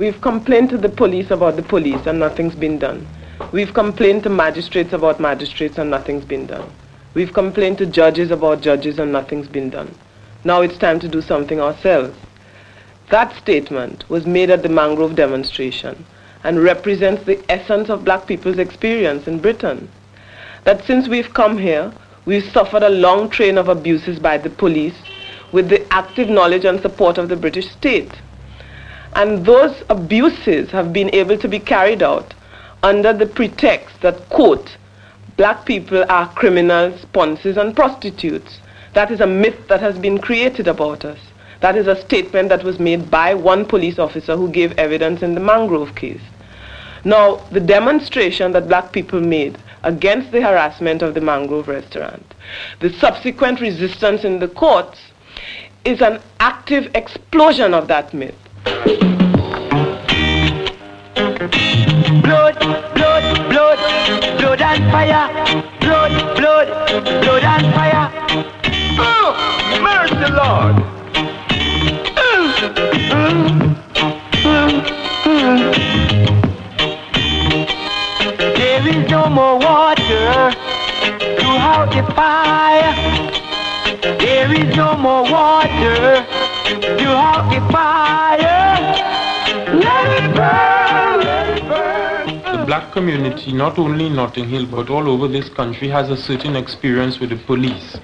We've complained to the police about the police and nothing's been done. We've complained to magistrates about magistrates and nothing's been done. We've complained to judges about judges and nothing's been done. Now it's time to do something ourselves. That statement was made at the Mangrove demonstration and represents the essence of black people's experience in Britain. That since we've come here, we've suffered a long train of abuses by the police with the active knowledge and support of the British state. And those abuses have been able to be carried out under the pretext that, quote, black people are criminals, ponces, and prostitutes. That is a myth that has been created about us. That is a statement that was made by one police officer who gave evidence in the Mangrove case. Now, the demonstration that black people made against the harassment of the Mangrove Restaurant, the subsequent resistance in the courts, is an active explosion of that myth. Blood, blood, blood, blood and fire. Blood, blood, blood and fire. Oh, mercy, Lord. There is no more water to out the fire. There is no more water to out the fire. Let it burn, let it burn. The black community, not only in Notting Hill but all over this country, has a certain experience with the police.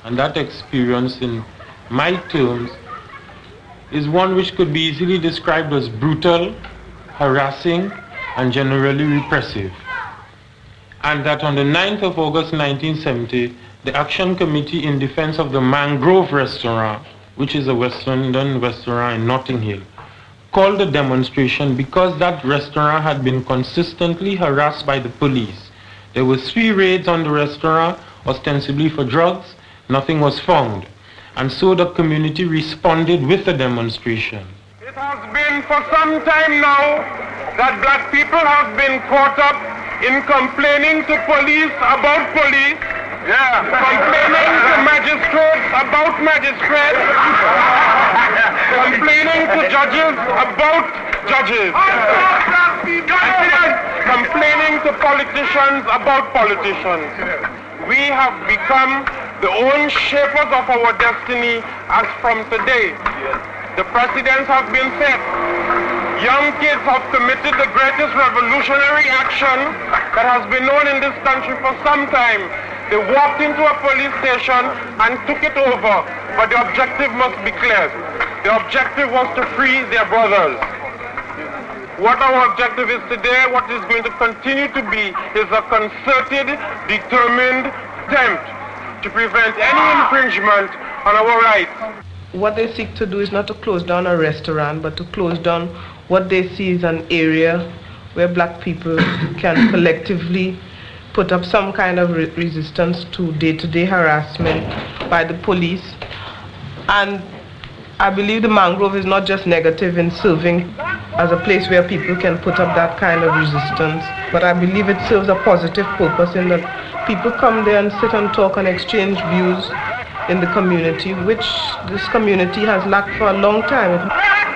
And that experience, in my terms, is one which could be easily described as brutal, harassing, and generally repressive. And that on the 9th of August 1970, the Action Committee in Defense of the Mangrove Restaurant, which is a West London restaurant in Notting Hill, called a demonstration because that restaurant had been consistently harassed by the police. There were 3 raids on the restaurant, ostensibly for drugs. Nothing was found. And so the community responded with a demonstration. It has been for some time now that black people have been caught up in complaining to police about police, complaining to magistrates about magistrates, complaining to judges about judges, complaining to politicians about politicians. We have become the own shapers of our destiny as from today. The precedents have been set. Young kids have committed the greatest revolutionary action that has been known in this country for some time. They walked into a police station and took it over, but the objective must be clear. The objective was to free their brothers. What our objective is today, what is going to continue to be, is a concerted, determined attempt to prevent any infringement on our rights. What they seek to do is not to close down a restaurant, but to close down what they see is an area where black people can collectively put up some kind of resistance to day-to-day harassment by the police. And I believe the Mangrove is not just negative in serving as a place where people can put up that kind of resistance, but I believe it serves a positive purpose in that people come there and sit and talk and exchange views in the community, which this community has lacked for a long time. Black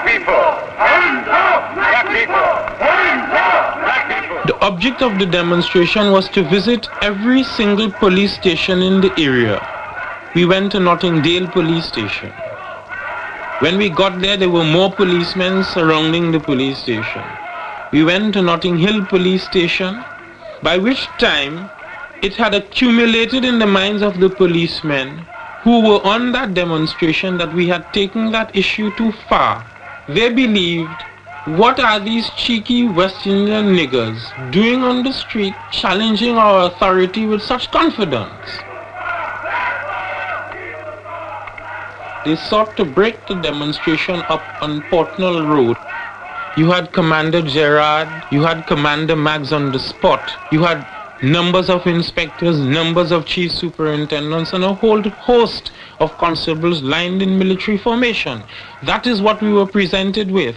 people! Black people! Black people! The object of the demonstration was to visit every single police station in the area. We went to Notting Dale police station. When we got there were more policemen surrounding the police station. We went to Notting Hill police station, by which time it had accumulated in the minds of the policemen who were on that demonstration that we had taken that issue too far. They believed, what are these cheeky West Indian niggers doing on the street challenging our authority with such confidence? They sought to break the demonstration up on Portnall Road. You had Commander Gerard, you had Commander Maggs on the spot, you had numbers of inspectors, numbers of chief superintendents, and a whole host of constables lined in military formation. That is what we were presented with.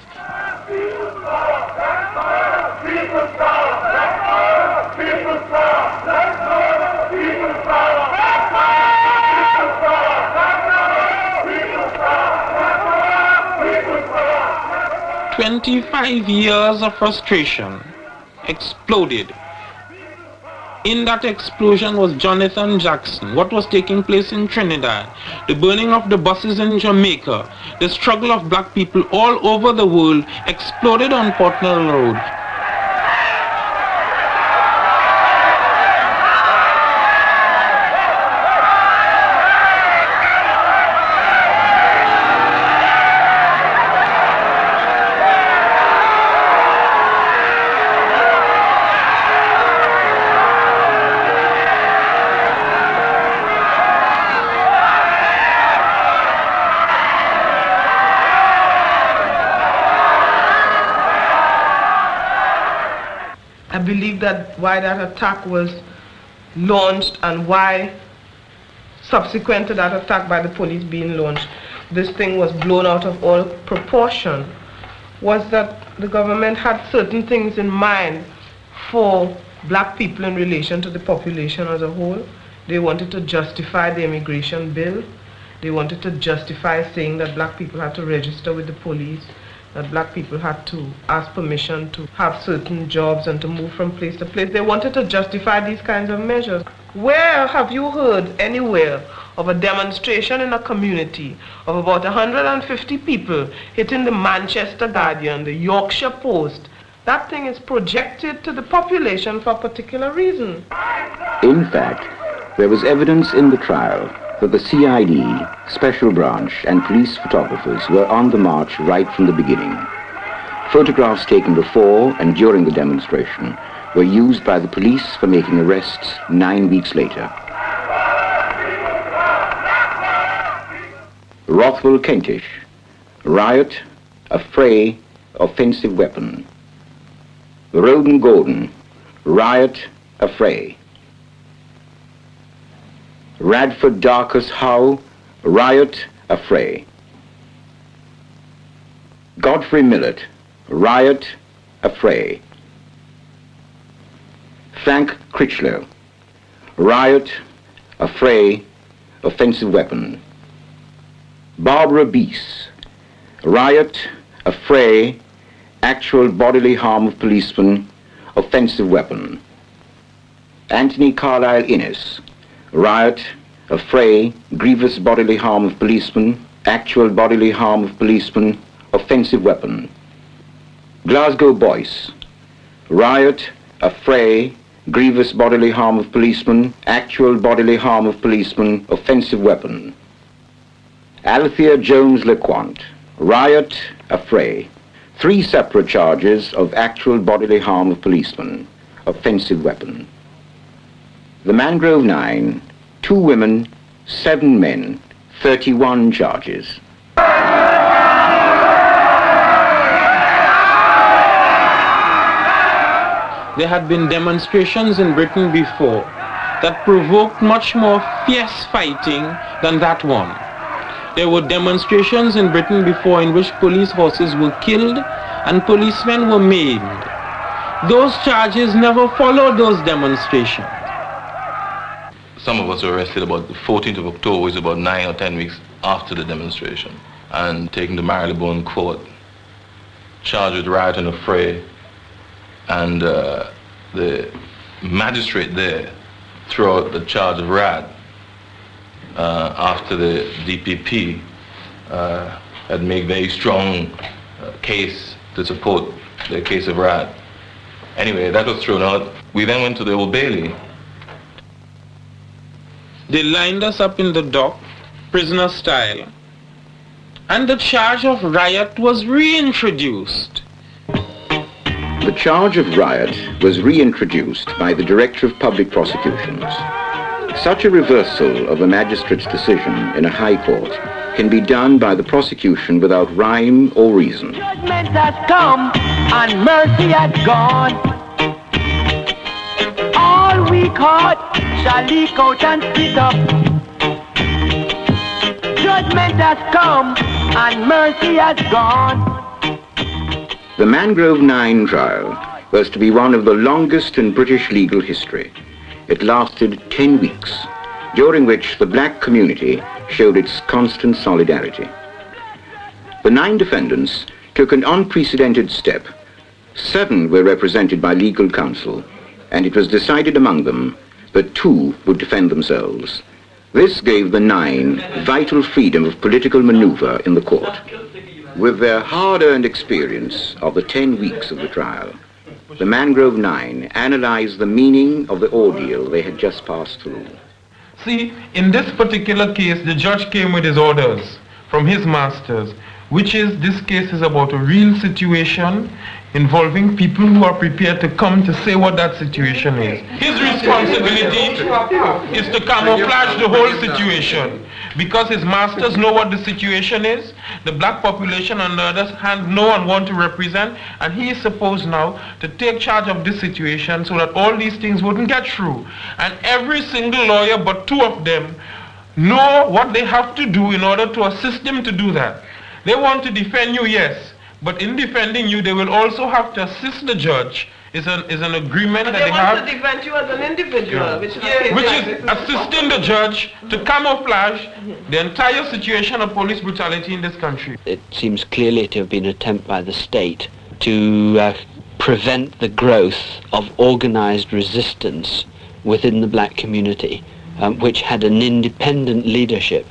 25 years of frustration exploded. In that explosion was Jonathan Jackson, what was taking place in Trinidad, the burning of the buses in Jamaica, the struggle of black people all over the world exploded on Portnall Road. I believe that why that attack was launched and why subsequent to that attack by the police being launched, this thing was blown out of all proportion, was that the government had certain things in mind for black people in relation to the population as a whole. They wanted to justify the immigration bill. They wanted to justify saying that black people had to register with the police, that black people had to ask permission to have certain jobs and to move from place to place. They wanted to justify these kinds of measures. Where have you heard anywhere of a demonstration in a community of about 150 people hitting the Manchester Guardian, the Yorkshire Post? That thing is projected to the population for a particular reason. In fact, there was evidence in the trial that the CID, Special Branch, and police photographers were on the march right from the beginning. Photographs taken before and during the demonstration were used by the police for making arrests 9 weeks later. Rothwell Kentish, riot, affray, offensive weapon. Rhodan Gordon, riot, affray. Radford Darcus Howe, riot, affray. Godfrey Millett, riot, affray. Frank Crichlow, riot, affray, offensive weapon. Barbara Beese, riot, affray, actual bodily harm of policeman, offensive weapon. Anthony Carlisle Innis, riot, affray, grievous bodily harm of policeman, actual bodily harm of policeman, offensive weapon. Glasgow Boyce, riot, affray, grievous bodily harm of policeman, actual bodily harm of policeman, offensive weapon. Althea Lecointe, riot, affray, 3 separate charges of actual bodily harm of policeman, offensive weapon. The Mangrove Nine, 2 women, 7 men, 31 charges. There had been demonstrations in Britain before that provoked much more fierce fighting than that one. There were demonstrations in Britain before in which police horses were killed and policemen were maimed. Those charges never followed those demonstrations. Some of us were arrested about the 14th of October, which is about 9 or 10 weeks after the demonstration, and taken to Marylebone Court, charged with riot and affray. And the magistrate there threw out the charge of riot after the DPP had made very strong case to support the case of riot. Anyway, that was thrown out. We then went to the Old Bailey. They lined us up in the dock, prisoner style, and the charge of riot was reintroduced. The charge of riot was reintroduced by the Director of Public Prosecutions. Such a reversal of a magistrate's decision in a high court can be done by the prosecution without rhyme or reason. Judgment has come and mercy has gone. All we caught shall leak out and split up. Judgment has come and mercy has gone. The Mangrove Nine trial was to be one of the longest in British legal history. It lasted 10 weeks, during which the black community showed its constant solidarity. The 9 defendants took an unprecedented step. 7 were represented by legal counsel, and it was decided among them that 2 would defend themselves. This gave the 9 vital freedom of political maneuver in the court. With their hard-earned experience of the 10 weeks of the trial, the Mangrove Nine analyzed the meaning of the ordeal they had just passed through. See, in this particular case, the judge came with his orders from his masters, which is, this case is about a real situation involving people who are prepared to come to say what that situation is. His responsibility is to camouflage the whole situation, because his masters know what the situation is. The black population, on the other hand, no one wants to represent, and he is supposed now to take charge of this situation so that all these things wouldn't get through. And every single lawyer but 2 of them know what they have to do in order to assist them to do that. They want to defend you, yes, but in defending you, they will also have to assist the judge. Is an agreement that they have. They want to defend you as an individual, Yeah. which is assisting the judge to camouflage the entire situation of police brutality in this country. It seems clearly to have been an attempt by the state to prevent the growth of organized resistance within the black community, which had an independent leadership.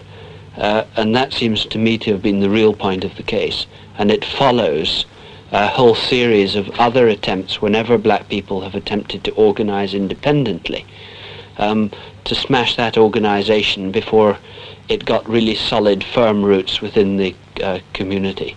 And that seems to me to have been the real point of the case. And it follows a whole series of other attempts whenever black people have attempted to organize independently, to smash that organization before it got really solid, firm roots within the community.